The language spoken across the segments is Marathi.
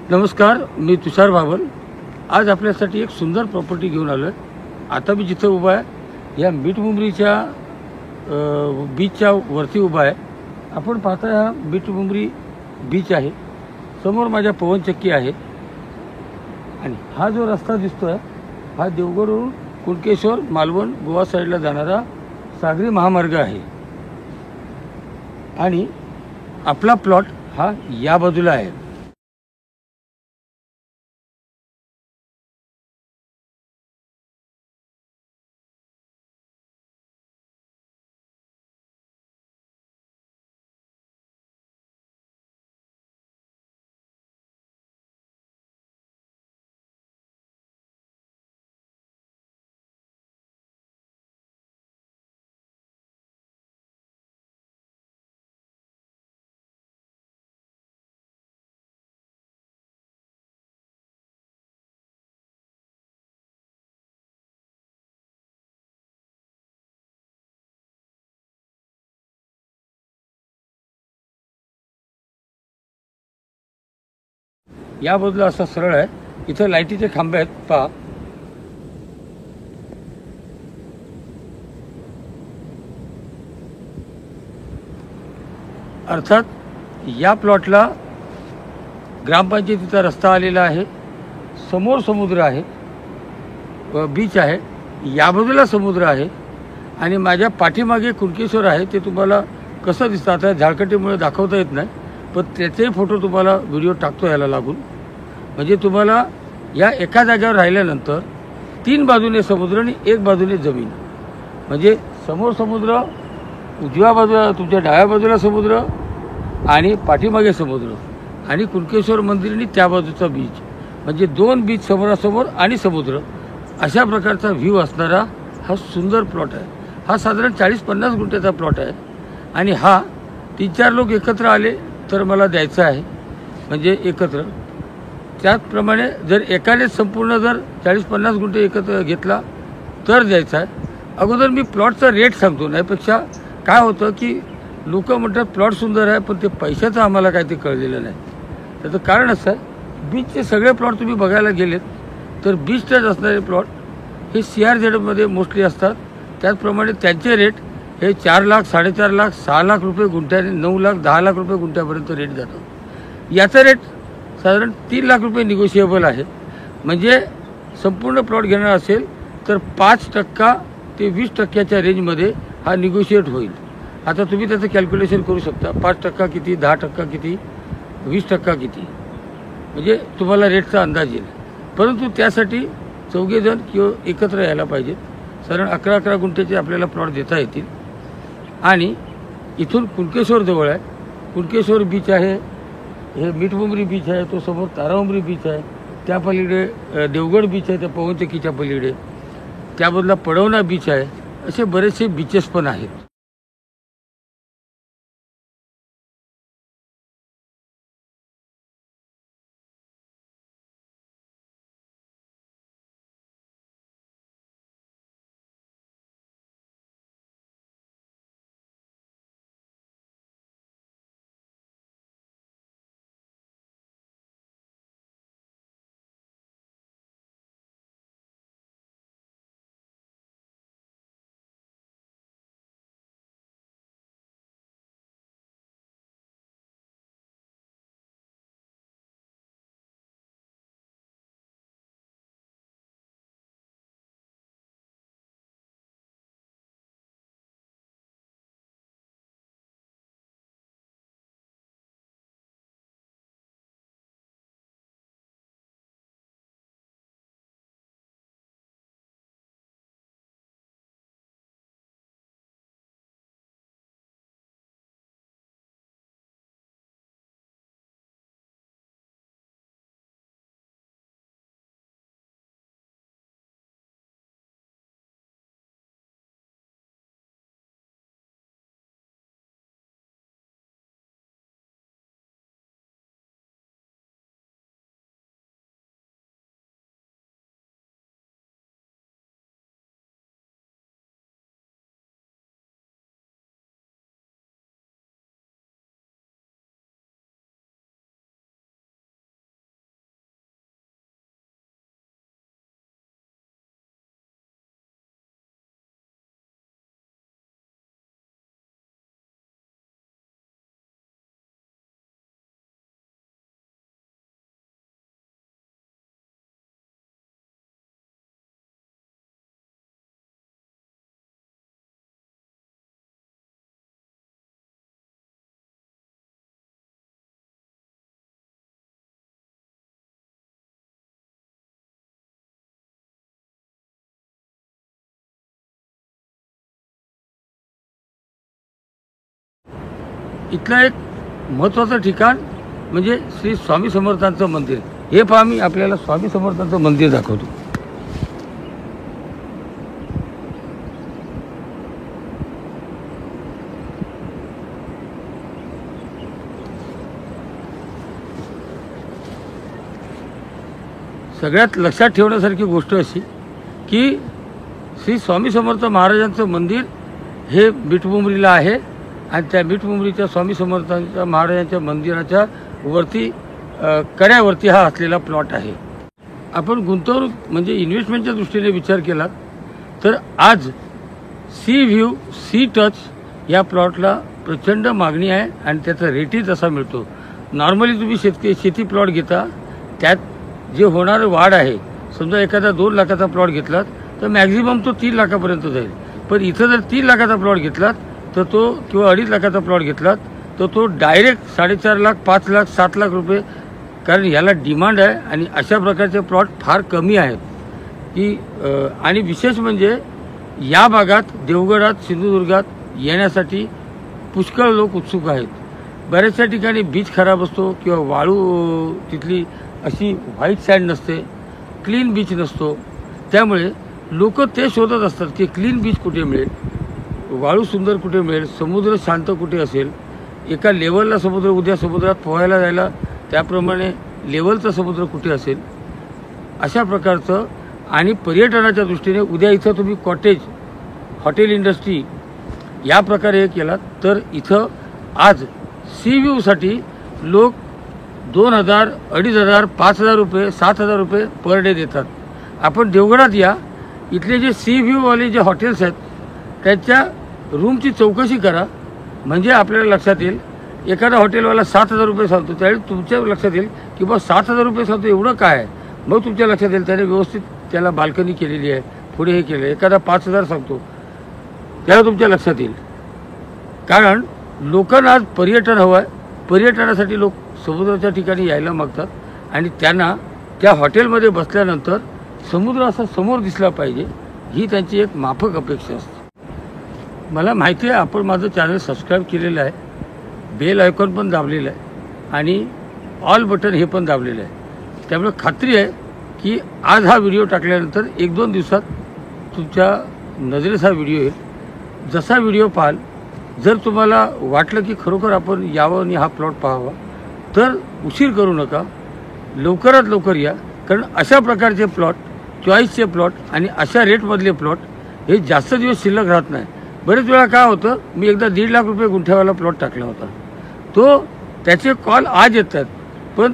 नमस्कार, मी तुषार बाबल। आज आपल्यासाठी एक सुंदर प्रॉपर्टी घेऊन आलो आहे। आता मी जिथं उभा आहे या मीठमुंबरीच्या बीचच्या वरती उभा आहे। आपण पाहता हा मीठमुंबरी बीच आहे। समोर माझ्या पवनचक्की आहे आणि हा जो रस्ता दिसतोय हा देवगडवरून कुणकेश्वर, मालवण, गोवा साईडला जाणारा सागरी महामार्ग आहे आणि आपला प्लॉट हा या बाजूला आहे। या बाजूला असा सरळ आहे, इथं लाईटीचे खांबे आहेत पहा। अर्थात या प्लॉटला ग्रामपंचायतीचा रस्ता आलेला आहे। समोर समुद्र आहे, बीच आहे, या बाजूला समुद्र आहे आणि माझ्या पाठीमागे कुणकेश्वर आहे। ते तुम्हाला कसं दिसतं आता झाडकटीमुळे दाखवता येत नाही, पण त्याचे फोटो तुम्हाला व्हिडिओ टाकतो याला लागून। म्हणजे तुम्हाला या एका जागेवर राहिल्यानंतर 3 बाजूने समुद्र आणि 1 बाजूने जमीन, म्हणजे समोर समुद्र, उजव्या बाजूला तुमच्या डाव्या बाजूला समुद्र आणि पाठीमागे समुद्र आणि कुणकेश्वर मंदिर आणि त्या बाजूचा बीच, म्हणजे 2 बीच समोरासमोर आणि समुद्र, अशा प्रकारचा व्ह्यू असणारा हा सुंदर प्लॉट आहे। हा साधारण 40-50 गुंठ्याचा प्लॉट आहे आणि हा 3-4 लोक एकत्र आले तर मला द्यायचा आहे, म्हणजे एकत्र। त्याचप्रमाणे जर एकाने संपूर्ण जर 40-50 गुंठे एकत्र घेतला तर द्यायचा आहे। अगोदर मी प्लॉटचा रेट सांगतो, नाहीपेक्षा काय होतं की लोक म्हणतात प्लॉट सुंदर आहे पण ते पैशाचं आम्हाला काय ते कळलेलं नाही। त्याचं कारण असं आहे, बीचचे सगळे प्लॉट तुम्ही बघायला गेलेत तर बीच टच असणारे प्लॉट हे CRZ मोस्टली असतात। त्याचप्रमाणे त्यांचे रेट हे 4 लाख, 4.5 लाख, 6 लाख रुपये गुंठ्याने, 9 लाख, 10 लाख रुपये गुंठ्यापर्यंत रेट जातो। याचा रेट साधारण 3 लाख रुपये निगोशिएबल आहे। म्हणजे संपूर्ण प्लॉट घेणार असेल तर 5% ते 20% रेंजमध्ये हा निगोशिएट होईल। आता तुम्ही त्याचं कॅल्क्युलेशन करू शकता, 5% किती, 10% किती, 20% किती, म्हणजे तुम्हाला रेटचा अंदाज येईल। परंतु त्यासाठी 4 जण किंवा एकत्र यायला पाहिजेत। साधारण 11-11 गुंठ्याचे आपल्याला प्लॉट देता येतील आणि इथून कुणकेश्वर जवळ आहे। कुणकेश्वर बीच आहे, हे मीठमुंबरी बीच आहे, तो समोर तारामुंबरी बीच आहे, त्या पलीकडे देवगड बीच आहे, त्या पवनचक्कीच्या पलीकडे, त्या बाजूला पडवना बीच आहे। असे बरेचसे बीचेस पण आहेत। इथलं एक महत्त्वाचं ठिकाण म्हणजे श्री स्वामी समर्थांचं मंदिर. हे पहा, मी आपल्याला स्वामी समर्थांचं मंदिर दाखवतो. सगळ्यात लक्षात ठेवण्यासारखी गोष्ट अशी की श्री स्वामी समर्थ महाराजांचं मंदिर हे मिठमुंबरीला आहे आणि त्या मिठमुंबरीच्या स्वामी समर्थांच्या महाराजांच्या मंदिराच्या वरती कड्यावरती हा असलेला प्लॉट आहे. आपण गुंतवणूक म्हणजे इन्व्हेस्टमेंटच्या दृष्टीने विचार केला तर आज सी व्ह्यू सी टच या प्लॉटला प्रचंड मागणी आहे आणि त्याचा रेटही तसा मिळतो. नॉर्मली तुम्ही शेती प्लॉट घेता त्यात जे होणारं वाढ आहे, समजा एखादा 2 लाखाचा प्लॉट घेतलात तर मॅक्झिमम तो 3 लाखापर्यंत जाईल. पण इथं जर 3 लाखाचा प्लॉट घेतलात तर तो किंवा 2.5 लाखाचा प्लॉट घेतलात तर तो डायरेक्ट 4.5 लाख 5 लाख 7 लाख रुपये, कारण याला डिमांड आहे आणि अशा प्रकारचे प्लॉट फार कमी आहेत की आणि विशेष म्हणजे या भागात देवगडात सिंधुदुर्गात येण्यासाठी पुष्कळ लोक उत्सुक आहेत. बऱ्याचशा ठिकाणी बीच खराब असतो किंवा वाळू तिथली अशी व्हाईट सँड नसते, क्लीन बीच नसतो. त्यामुळे लोक ते शोधत असतात की क्लीन बीच कुठे मिळेल, वाळू सुंदर कुठे मिळेल, समुद्र शांत कुठे असेल, एका लेवलला समुद्र, उद्या समुद्रात पोहायला जायला त्याप्रमाणे लेवलचा समुद्र कुठे असेल, अशा प्रकारचं. आणि पर्यटनाच्या दृष्टीने उद्या इथं तुम्ही कॉटेज हॉटेल इंडस्ट्री या प्रकारे हे केलात तर इथं आज सी व्ह्यूसाठी लोक 2,000, 2,500, 5,000 रुपये, 7,000 रुपये पर डे देतात. आपण देवगडात या, इथले जे सी व्ह्यूवाले जे हॉटेल्स आहेत त्याच्या रूमची चौकशी करा म्हणजे आपल्याला लक्षात येईल. एखादा हॉटेलवाला 7,000 रुपये सांगतो त्यावेळी तुमच्या लक्षात येईल की बा 7,000 रुपये सांगतो एवढं काय आहे. मग तुमच्या लक्षात येईल त्याने व्यवस्थित त्याला बाल्कनी केलेली आहे, पुढे हे केलं. एखादा 5,000 सांगतो त्याला तुमच्या लक्षात येईल. कारण लोकांना आज पर्यटन हवं आहे. पर्यटनासाठी लोक समुद्राच्या ठिकाणी यायला मागतात आणि त्यांना त्या हॉटेलमध्ये बसल्यानंतर समुद्र असा समोर दिसला पाहिजे ही त्यांची एक माफक अपेक्षा असते. मला माहिती आहे आपण माझं चॅनल सबस्क्राईब केलेलं आहे, बेल आयकॉन पण दाबलेलं आहे आणि ऑल बटन हे पण दाबलेलं आहे. त्यामुळे खात्री आहे की आज हा व्हिडिओ टाकल्यानंतर 1-2 दिवसात तुमच्या नजरेस हा व्हिडिओ येईल. जसा व्हिडिओ पाहाल, जर तुम्हाला वाटलं की खरोखर आपण यावं आणि हा प्लॉट पाहावा तर उशीर करू नका, लवकरात लवकर या. कारण अशा प्रकारचे प्लॉट, चॉईसचे प्लॉट आणि अशा रेटमधले प्लॉट हे जास्त दिवस शिल्लक राहत नाही. बरेच वेळा काय होतं, मी एकदा 1.5 लाख रुपये गुंठ्यावाला प्लॉट टाकला होता, तो त्याचे कॉल आज येतात पण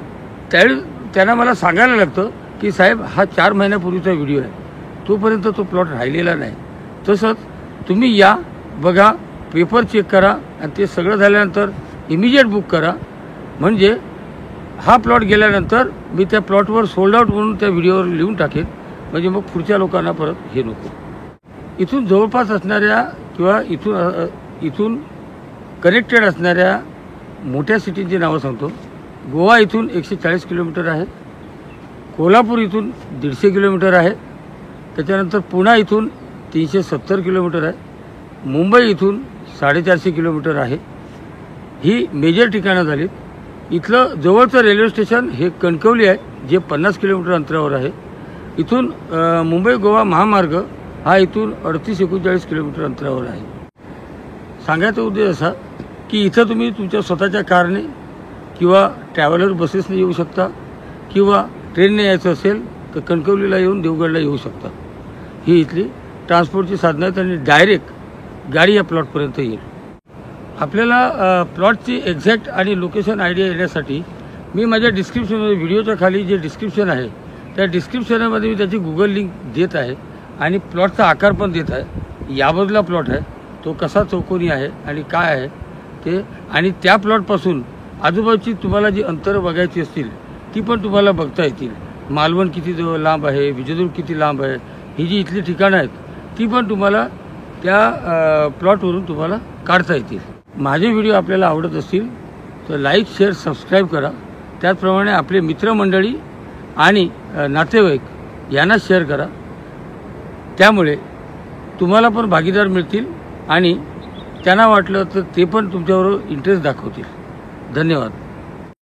त्यावेळी त्यांना मला सांगायला लागतं की साहेब हा 4 महिन्यापूर्वीचा व्हिडिओ आहे, तोपर्यंत तो प्लॉट राहिलेला नाही. तसंच तुम्ही या, बघा, पेपर चेक करा आणि ते सगळं झाल्यानंतर इमिजिएट बुक करा. म्हणजे हा प्लॉट गेल्यानंतर मी त्या प्लॉटवर सोल्ड आउट म्हणून त्या व्हिडिओवर लिहून टाकेन, म्हणजे मग पुढच्या लोकांना परत हे नको. इथून जवळपास असणाऱ्या किंवा इथून कनेक्टेड असणाऱ्या मोठ्या सिटींची नावं सांगतो. गोवा इथून 140 किलोमीटर आहे, कोल्हापूर इथून 150 किलोमीटर आहे, त्याच्यानंतर पुणे इथून 370 किलोमीटर आहे, मुंबई इथून 450 किलोमीटर आहे. ही मेजर ठिकाणं झालीत. इथलं जवळचं रेल्वे स्टेशन हे कणकवली आहे जे 50 किलोमीटर अंतरावर आहे. इथून मुंबई गोवा महामार्ग हा इथून 38-39 किलोमीटर अंतरावर आहे. सांगायचा उद्देश असा की इथं तुम्ही तुमच्या स्वतःच्या कारने किंवा ट्रॅव्हलर बसेसने येऊ शकता किंवा ट्रेनने यायचं असेल तर कणकवलीला येऊन देवगडला येऊ शकता. ही इथली ट्रान्सपोर्टची साधनं आहेत आणि डायरेक्ट गाडी या प्लॉटपर्यंत येईल. आपल्याला प्लॉटची एक्झॅक्ट आणि लोकेशन आयडिया येण्यासाठी मी माझ्या डिस्क्रिप्शनमध्ये व्हिडिओच्या खाली जे डिस्क्रिप्शन आहे त्या डिस्क्रिप्शनमध्ये मी त्याची गुगल लिंक देत आहे आणि प्लॉटचा आकार पण देत आहे. या बाजूला प्लॉट आहे तो कसा चौकोनी आहे आणि काय आहे ते, आणि त्या प्लॉटपासून आजूबाजूची तुम्हाला जी अंतरं बघायची असतील ती पण तुम्हाला बघता येतील. मालवण किती लांब आहे, विजयदुर्ग किती लांब आहे, ही जी इथली ठिकाणं आहेत ती पण तुम्हाला त्या प्लॉटवरून तुम्हाला काढता येतील. माझे व्हिडिओ आपल्याला आवडत असतील तर लाईक, शेअर, सबस्क्राईब करा. त्याचप्रमाणे आपले मित्रमंडळी आणि नातेवाईक यांना शेअर करा. त्यामुळे तुम्हाला पण भागीदार मिळतील आणि त्यांना वाटलं तर ते पण तुमच्याबरोबर इंटरेस्ट दाखवतील. धन्यवाद.